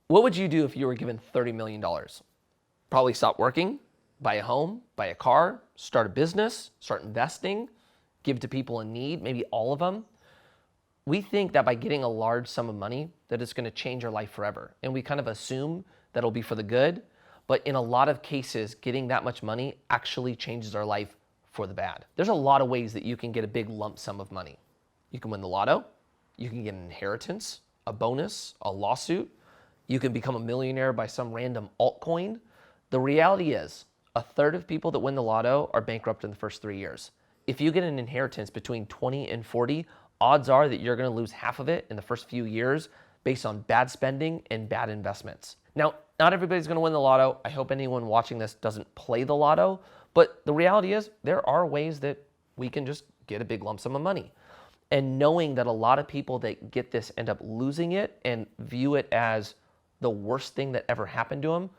What would you do if you were given $30 million? Probably stop working, buy a home, buy a car, start a business, start investing, give to people in need, maybe all of them. We think that by getting a large sum of money, that it's going to change our life forever. And we kind of assume that it'll be for the good. But in a lot of cases, getting that much money actually changes our life for the bad. There's a lot of ways that you can get a big lump sum of money. You can win the lotto. You can get an inheritance, a bonus, a lawsuit. You can become a millionaire by some random altcoin. The reality is, a third of people that win the lotto are bankrupt in the first 3 years. If you get an inheritance between 20 and 40, odds are that you're going to lose half of it in the first few years based on bad spending and bad investments. Now, not everybody's going to win the lotto. I hope anyone watching this doesn't play the lotto, but the reality is there are ways that we can just get a big lump sum of money. And knowing that a lot of people that get this end up losing it and view it as the worst thing that ever happened to them,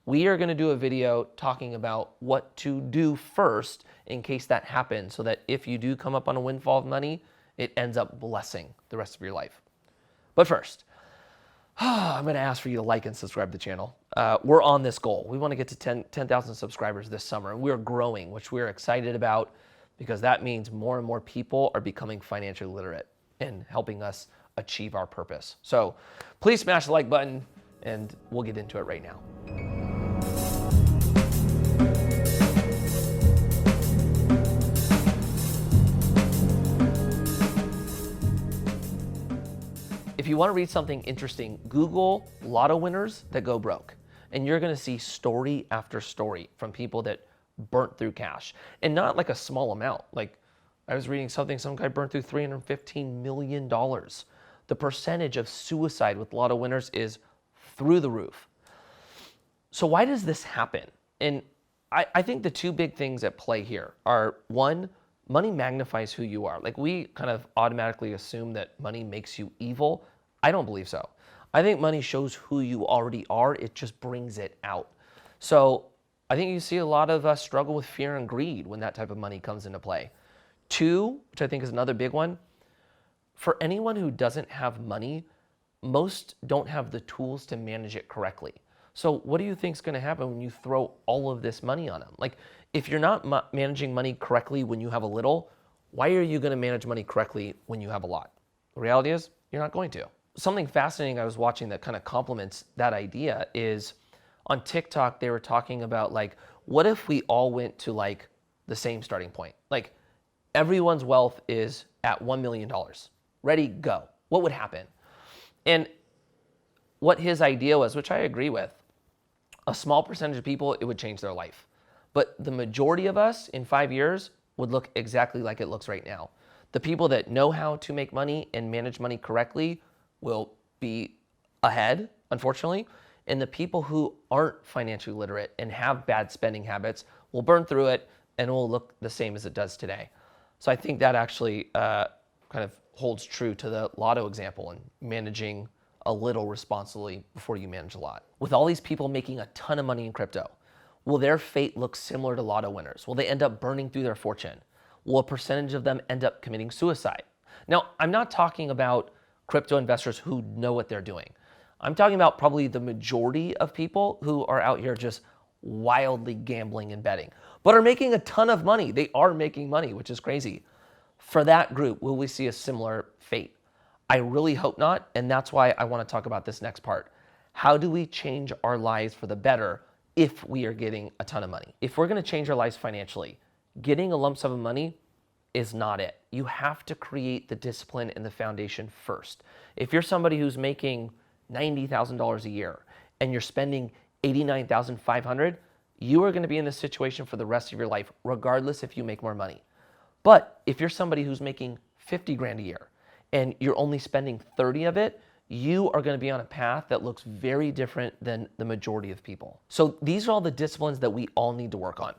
we are going to do a video talking about what to do first in case that happens, so that if you do come up on a windfall of money, it ends up blessing the rest of your life. But first, I'm going to ask for you to like and subscribe to the channel. We're on this goal. We want to get to 10,000 subscribers this summer, and we're growing, which we're excited about, because that means more and more people are becoming financially literate and helping us achieve our purpose. So please smash the like button, and we'll get into it right now. If you want to read something interesting, Google lotto winners that go broke. And you're going to see story after story from people that burnt through cash. And not like a small amount. Like I was reading something, some guy burnt through $315 million. The percentage of suicide with lotto winners is through the roof. So why does this happen? And I think the two big things at play here are, one, money magnifies who you are. Like we kind of automatically assume that money makes you evil. I don't believe so. I think money shows who you already are. It just brings it out. So I think you see a lot of us struggle with fear and greed when that type of money comes into play. Two, which I think is another big one, for anyone who doesn't have money, most don't have the tools to manage it correctly. So what do you think is going to happen when you throw all of this money on them? Like if you're not managing money correctly when you have a little, why are you going to manage money correctly when you have a lot? The reality is you're not going to. Something fascinating I was watching that kind of complements that idea is on TikTok, they were talking about like, what if we all went to like the same starting point? Like everyone's wealth is at $1 million. Ready, go. What would happen? And what his idea was, which I agree with, a small percentage of people, it would change their life. But the majority of us in 5 years would look exactly like it looks right now. The people that know how to make money and manage money correctly will be ahead, unfortunately. And the people who aren't financially literate and have bad spending habits will burn through it and it will look the same as it does today. So I think that actually kind of holds true to the lotto example and managing a little responsibly before you manage a lot. With all these people making a ton of money in crypto, will their fate look similar to lotto winners? Will they end up burning through their fortune? Will a percentage of them end up committing suicide? Now, I'm not talking about crypto investors who know what they're doing. I'm talking about probably the majority of people who are out here just wildly gambling and betting, but are making a ton of money. They are making money, which is crazy. For that group, will we see a similar fate? I really hope not, and that's why I want to talk about this next part. How do we change our lives for the better if we are getting a ton of money? If we're going to change our lives financially, getting a lump sum of money is not it. You have to create the discipline and the foundation first. If you're somebody who's making $90,000 a year and you're spending $89,500, you are going to be in this situation for the rest of your life, regardless if you make more money. But if you're somebody who's making 50 grand a year and you're only spending 30 of it, you are going to be on a path that looks very different than the majority of people. So these are all the disciplines that we all need to work on.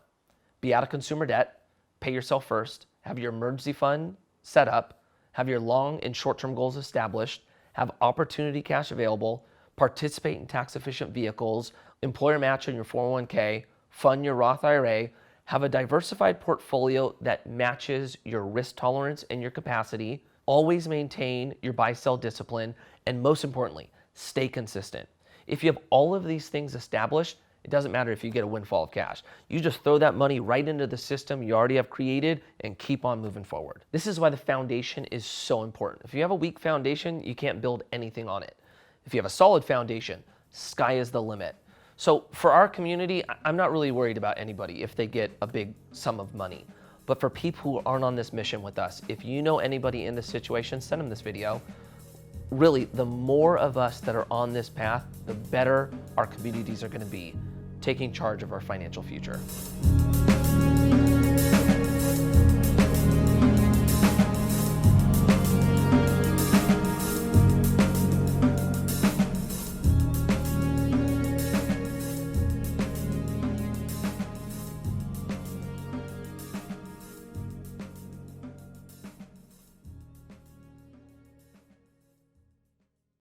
Be out of consumer debt, pay yourself first, have your emergency fund set up, have your long and short-term goals established, have opportunity cash available, participate in tax-efficient vehicles, employer match on your 401k, fund your Roth IRA, have a diversified portfolio that matches your risk tolerance and your capacity, always maintain your buy-sell discipline, and most importantly, stay consistent. If you have all of these things established, it doesn't matter if you get a windfall of cash. You just throw that money right into the system you already have created and keep on moving forward. This is why the foundation is so important. If you have a weak foundation, you can't build anything on it. If you have a solid foundation, sky is the limit. So for our community, I'm not really worried about anybody if they get a big sum of money. But for people who aren't on this mission with us, if you know anybody in this situation, send them this video. Really, the more of us that are on this path, the better our communities are going to be, taking charge of our financial future.